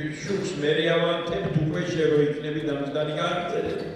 შუქს მერე ავანთებთ უკვე შე რო იქნები დამდგარი გააგრძელებ.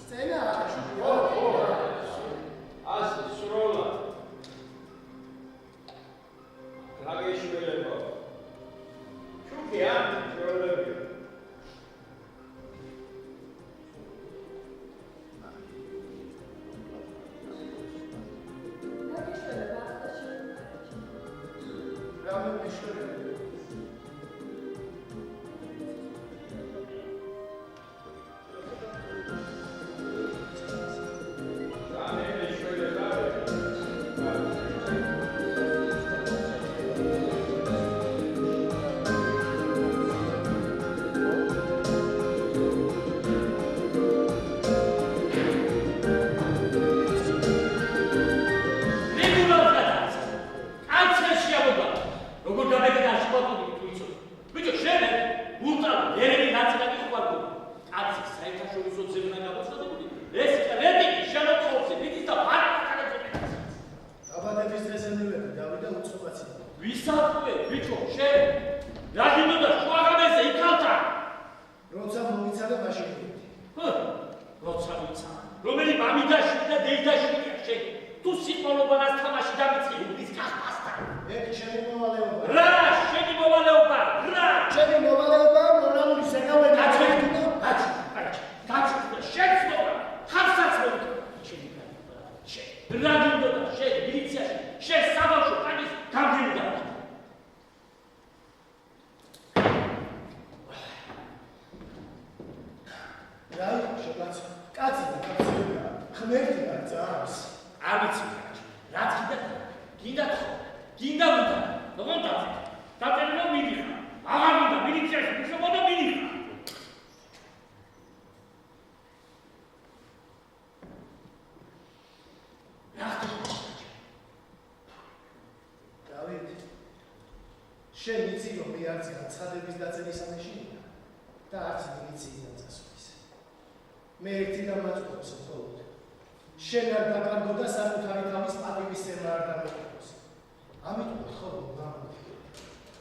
Sena, რომელი მამიდაშვილი და დეიდაშვილია შენ. თუ სიყვარულობას თამაში დამიცი უბის კახმასთან. ერთ ჩემი მოვალეობა. რა, შენი მოვალეობა, რა. ჩემი მოვალეობა მორალური ზეგავენ გაჩერდო, გაჩერდო, შენს მოვა, ხარსაც მოვა. შენი გაიგო, შენ. რა გინდოდა შენ მილიციაში, შენ საბავშვო კაცის გამგედა. რა იყო კაცი? კაცი და კაცია. ხმერთი არ წავს. არ ვიცი რა გინდა ნომონტაზე დაწერილო მიდიხარ აღარ მინდა მილიციაში მუშაობა და მიდიხარ დავით შენ იცი რომ მე არც განცხადების დაწერისამე შეინა და არც მილიციის დაწესვლის მე ერთი დამაწყვეტს მხოლოდ შენ არ დაკარგო და საკუთარი თავის პატივის სერმა არ დამოკიდოს. ამიტომ ხოლმე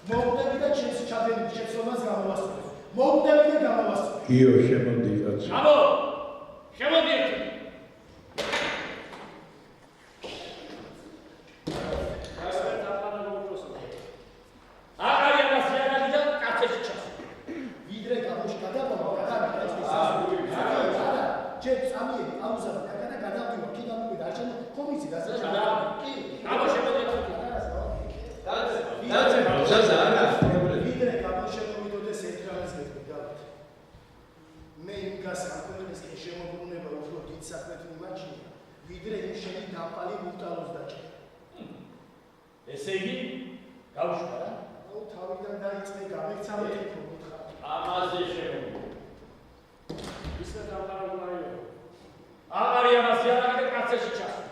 მოვდები და ჩემს ჩადენილ შეცდომას გამოვასწორებ. მოვდები და გამოვასწორებ. გიო შემოდი კაცო. აბო, შემოდი ერთი. ესე იგი, გავუშვა რა? აუ თავიდან დაიწყე გამეცამე თქო მითხარ. ამაზე შემოდი. ისე დავყარებაა. აღარი ამაზე არაკეთე კაცეში ჩასო.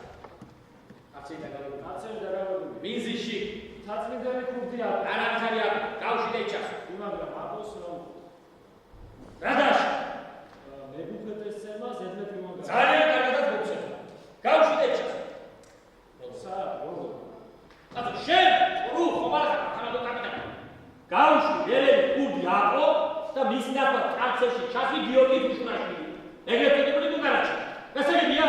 კაცი და გავიგო. კაცი და გავიგო. ბინზიში თაცმიდანი ქურდია. არანთარია, გავშიდე ჩასო. იმაგრა აბოს რომ. რადაში? მე გუხეთეს სემა ზედმეტ იმაგრა. ძალიან კარგად გუხეთ. გავშიდე ჩასო. როცა როგორ აბა შენ რუ ხომარა თანადო კაპიტანი გავუშვი ელენი ქურდი აპო და მის ნახვა კაცებში ჩასვი გიორგი თუშნაშვილი ეგრეთ წოდებული კუკარაჩი გასაგებია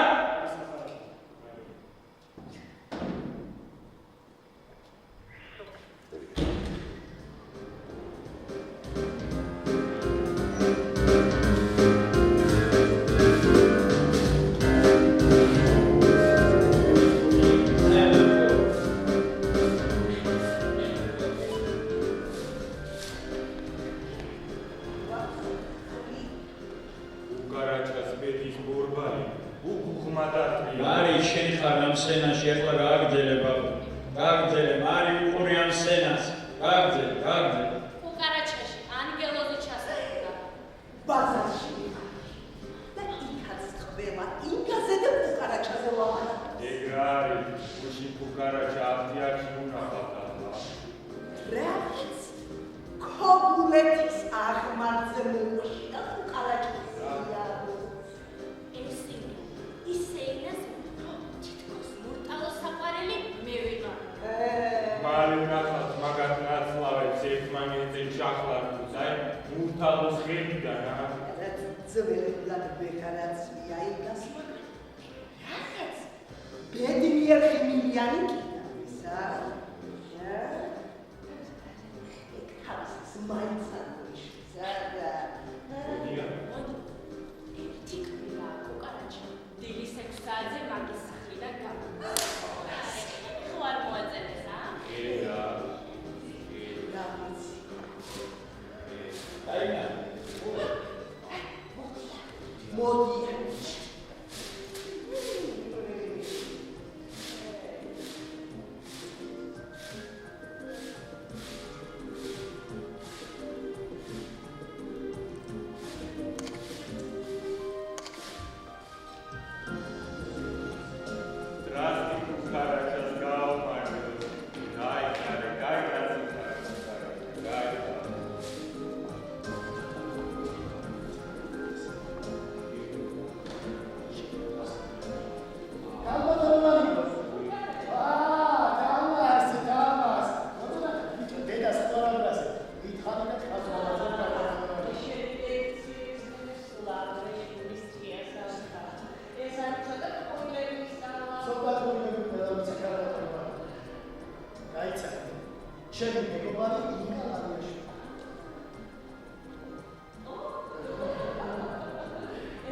შენი მეგობარი ინკა ლარიაში.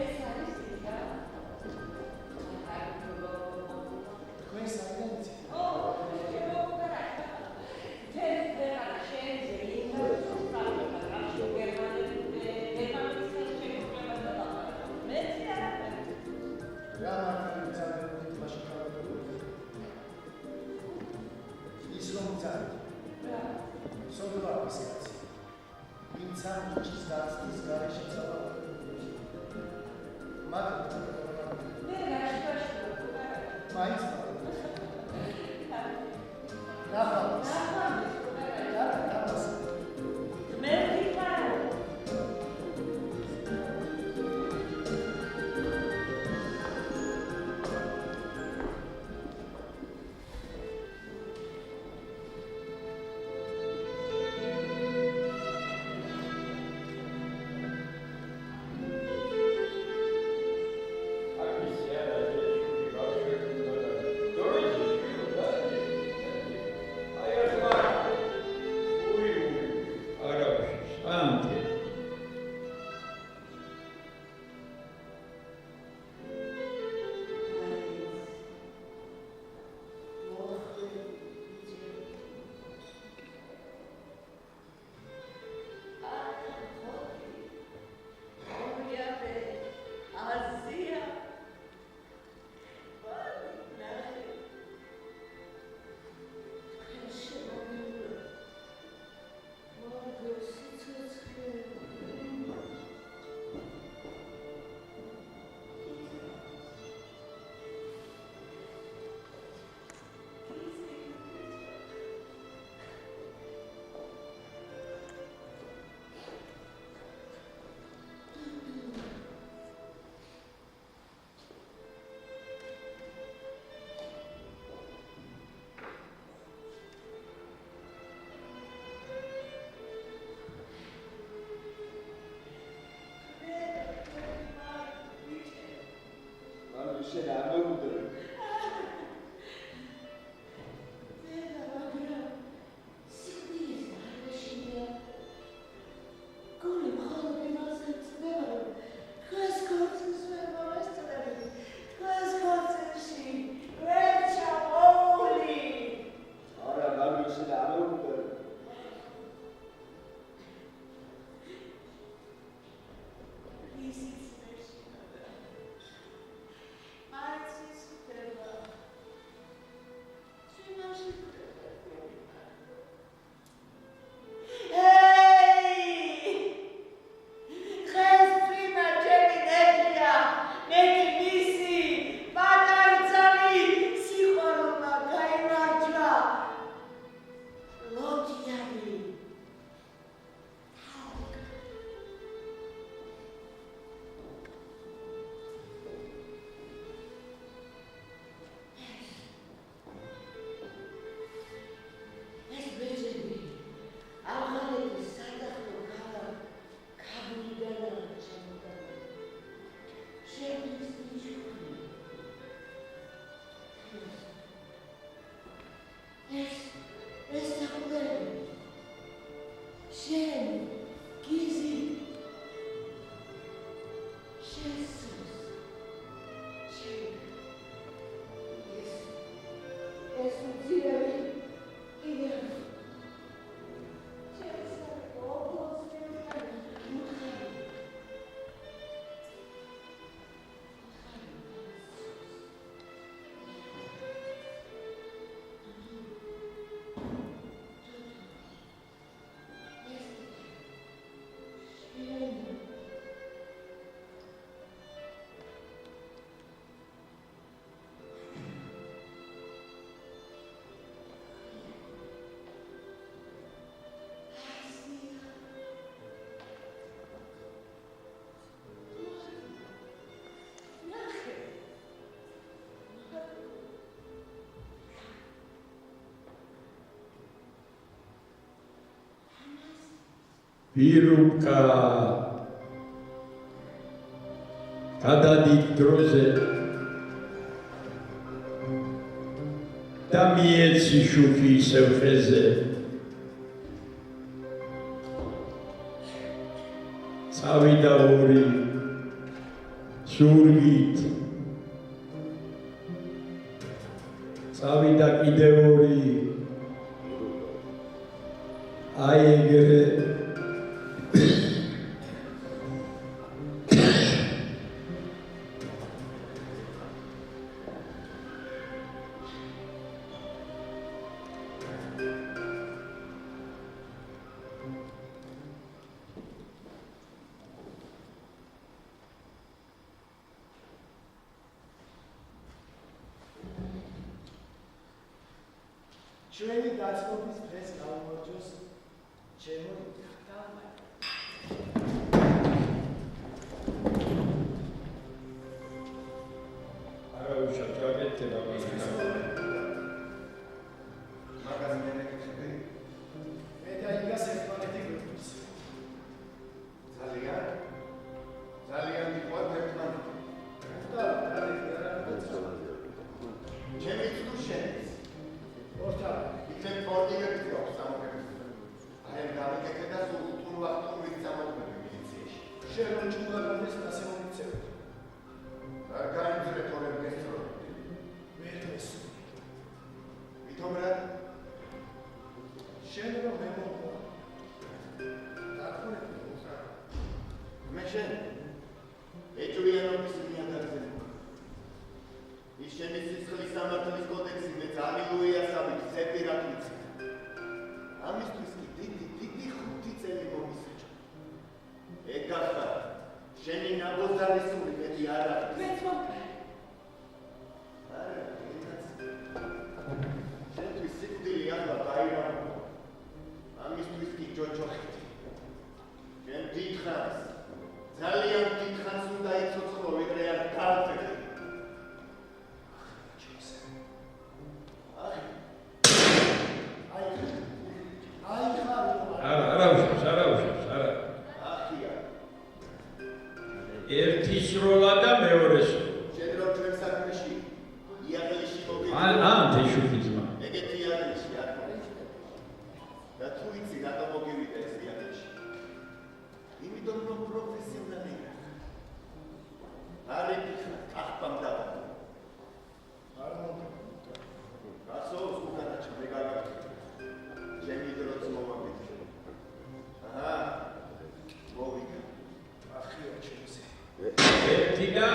ეს არის ისა. თქვენ საიდან იცით? რა მართალი მცადებული თვაში ხარობებული? ის რომ მცადებული. სოდვა ისეც. ვინც ამ ჯიშის დაცვის გარეშე წავადებულებს. მაგრამ მაინც ნახავთ. ვირუკა გადადით დროზე და მიეცი შუქი ისევ ხეზე წავიდა ორი ზურგით წავიდა კიდევ ორი აი ეგრე ჩვენი დაცნობის დღეს გავუმარჯოს ჩემო დაღმა. არა უშავ ჩაგეთება მაგაზინები ხები? მე და იგას ერთმანეთი გვიყვარს. ძალიან მიყვარს ერთმანეთი. და ჩემი თუ შენს. ორთა იქნებ პორტიგები გვაქვს სამოგებო. აი გამიკეთე და სულ ვახტო ვიცამოქმედი მილიციაში. შენ რომ ჭულაგდეს ასე მომიწევ. არ გაიმძლე თორემ გესწრო. ვერტეს. ვითომ რა? შენ რომ მე მოყვა. დახურები უხარ. მე შენ ეჭვიანობის ნიადაგზე. ის შენი სისხლის სამართლის კოდექსი მე ძალილუიასავით სეპირაკიც. ამისთვის კი დიდი 5 წელი მომისრჭა. ეგ გახდა შენი ნაბოზარისული მეტი არ არის. მეც მომკრე. არა, შენთვის სიკვდილი ახლა გაირავო. ამისთვის კი ჯოჯოხეთი. შენ დიდხანს, ძალიან დიდხანს უნდა იცოცხლო, ვიდრე არ გავწევი. ერთი სროლა და მეორე სროლა. შენ რომ ჩვენ საქმეში იაღლიში მოგიწევ. თეშუფიზმა. ეგეთი იაღლიში არ არის. და თუ იცი რატომ მოგივიდა ეს იაღლიში? იმიტომ რომ პროფესიონალი ვარ. არის ახპამ დაბა. არ მომკრე. გასაუბრ უკანაჩა მე გაგაკეთე. ჩემი დროც მოვაგეთ. აჰა. მოვიგე. ახიო ჩემზე. ერთი და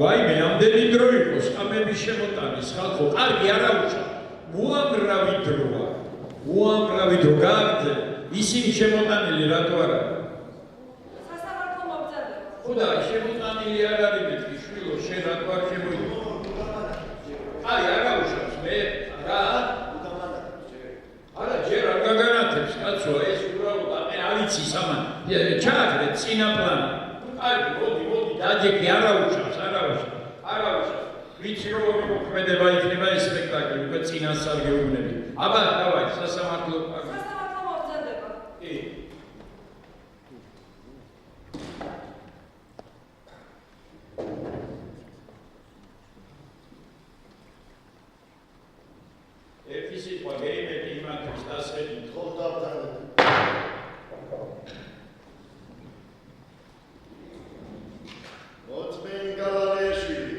ვაიმე, ამდენი დრო იყოს, ამების შემოტანის ხალხო, კარგი არა უშავ. უამრავი დროა. უამრავი დრო გააგრძელ. ისინი შემოტანილი რატო არ არის? სასამართლო მობრძანდება. ხოდა შემოტანილი არ არის მეთქი შვილო, შენ რატო არ შემოიდგა? აი, არა უშავს მე, რა? არა, ჯერ არ გაგანათებს, კაცო, ეს უბრალოდ მე არ იცი სამან. ჩააგდე წინა პლანი. კარგი, მოდი, დაჯექი, არა უშავს. ვიცი რომ მოქმედება იქნება ეს სპექტაკლი, უკვე წინასწარ გეუბნები. აბა, დავაი, სასამართლო მობრძანდება. კი. ერთი სიტყვა გეიმეთი იმათთვის დასვენით. ხო დავწერე. მოწმენ გალალეშვილი.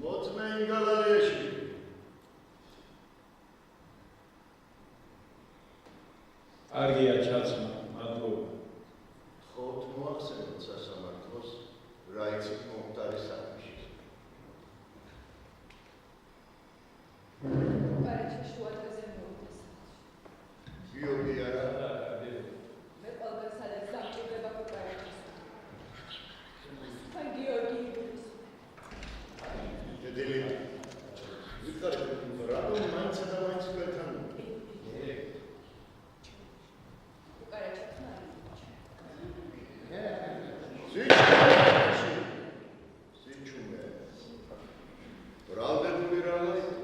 მოწმენ გალალეშვილი. კარგია ჩაცმა, მადლობა. ხოთ მოახსენოთ სასამართლოს რა იცით მომხდარი საქმეში. პარაჩი შუა დღეზე მოვიდეს. გიორგი არა. მე ყველა სიჩუმე. ბრალდებული რალა იყო?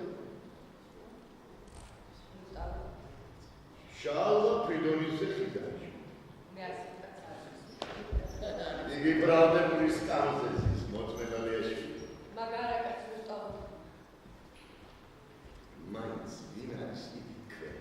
შალვა ფრიდონის ხიდაში. იგი ბრალდებული სკამზე ზის მოწმენდალიაში. მაინც ვინ არის იგი ქვენ?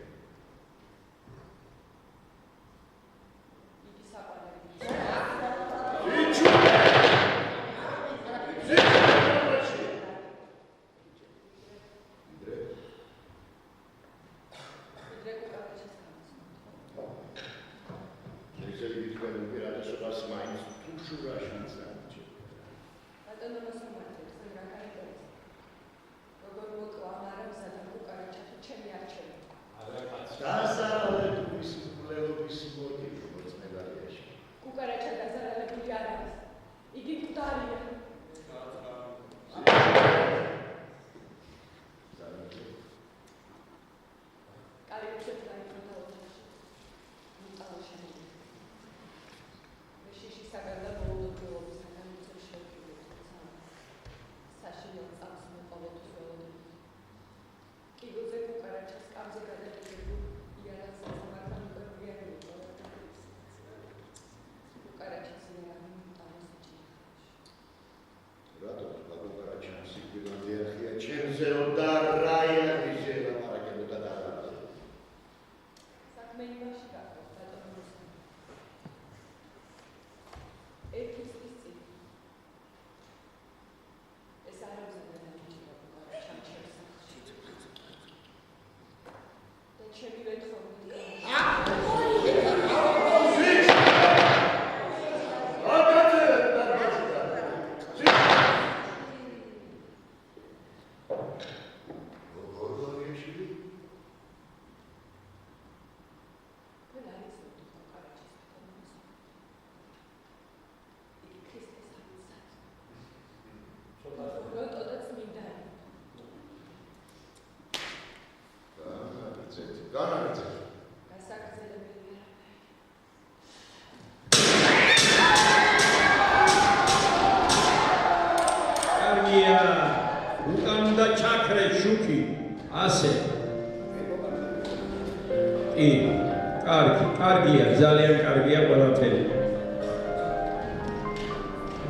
კარგია, ძალიან კარგია ყველაფერი.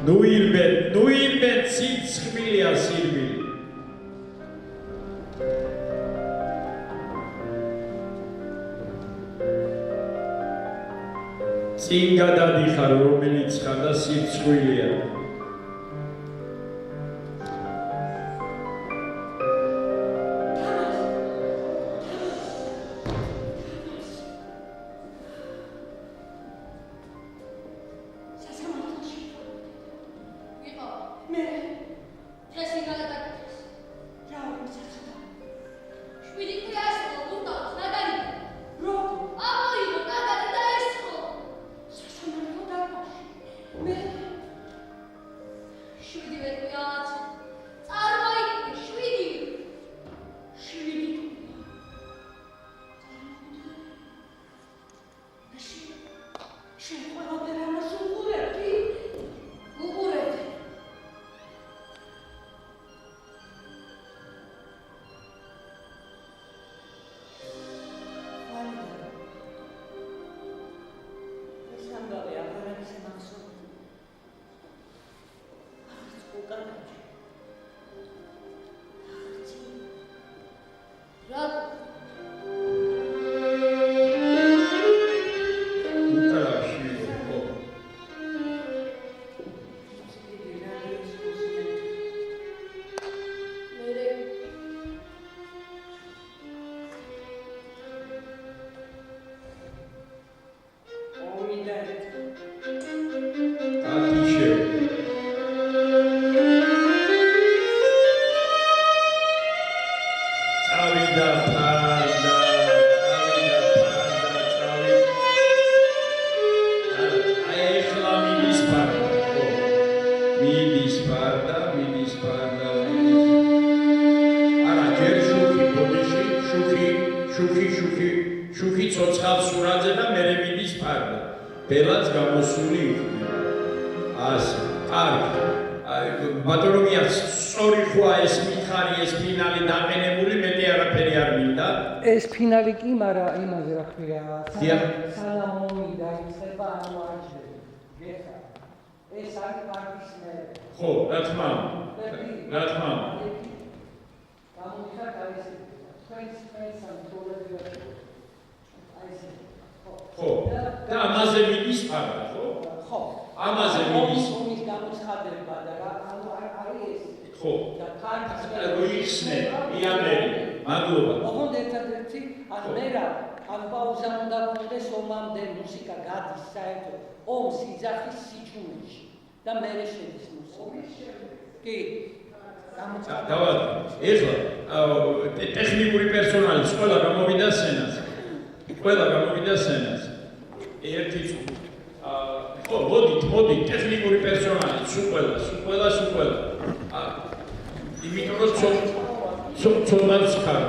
ნუ ირბენ, სირცხმილია სირბილი. წინ გადადიხარ, რომელიც ხარ და სირცხვილია. შუქი ცოცხალ სურაძე და მერე მიდის ფარდა. ბელაც გამოსული იქნება. ასე კარგი. ბატონო გიაც, სწორი ხოა ეს მითხარი, ეს ფინალი დაყენებული, მეტი არაფერი არ მინდა. ეს ფინალი კი, მაგრამ იმაზე რა ქვია, დიახ. სალამონი დაიწყება ანუ არჩევი. გეხა. ეს არის პარტიის მერე. ხო, რა თქმა უნდა. რა თქმა უნდა. გამოდიხარ აი ეს თქვენს ამბოლები რა. აი ეს. ხო. და ამაზე მიდის არა, ხო? ხო. ამაზე მიდის. ომის გამოცხადება და რა ანუ არის ეს. ხო. და პარტიის როიხსნე, იამერი. მადლობა. ოღონდ ერთადერთი ან მერა ან პაუზა უნდა გქონდეს ომამდე მუსიკა გადის საერთოდ ომს იძახის სიჩუმეში და მერე შედის მუსიკა. კი. დავად, ეხლა ტექნიკური პერსონალის ყველა გამოვიდა სცენაზე. ყველა გამოვიდა სცენაზე. ერთი ხო, მოდით, ტექნიკური პერსონალი, სულ ყველა. იმიტომ რომ ცოტა ხარ.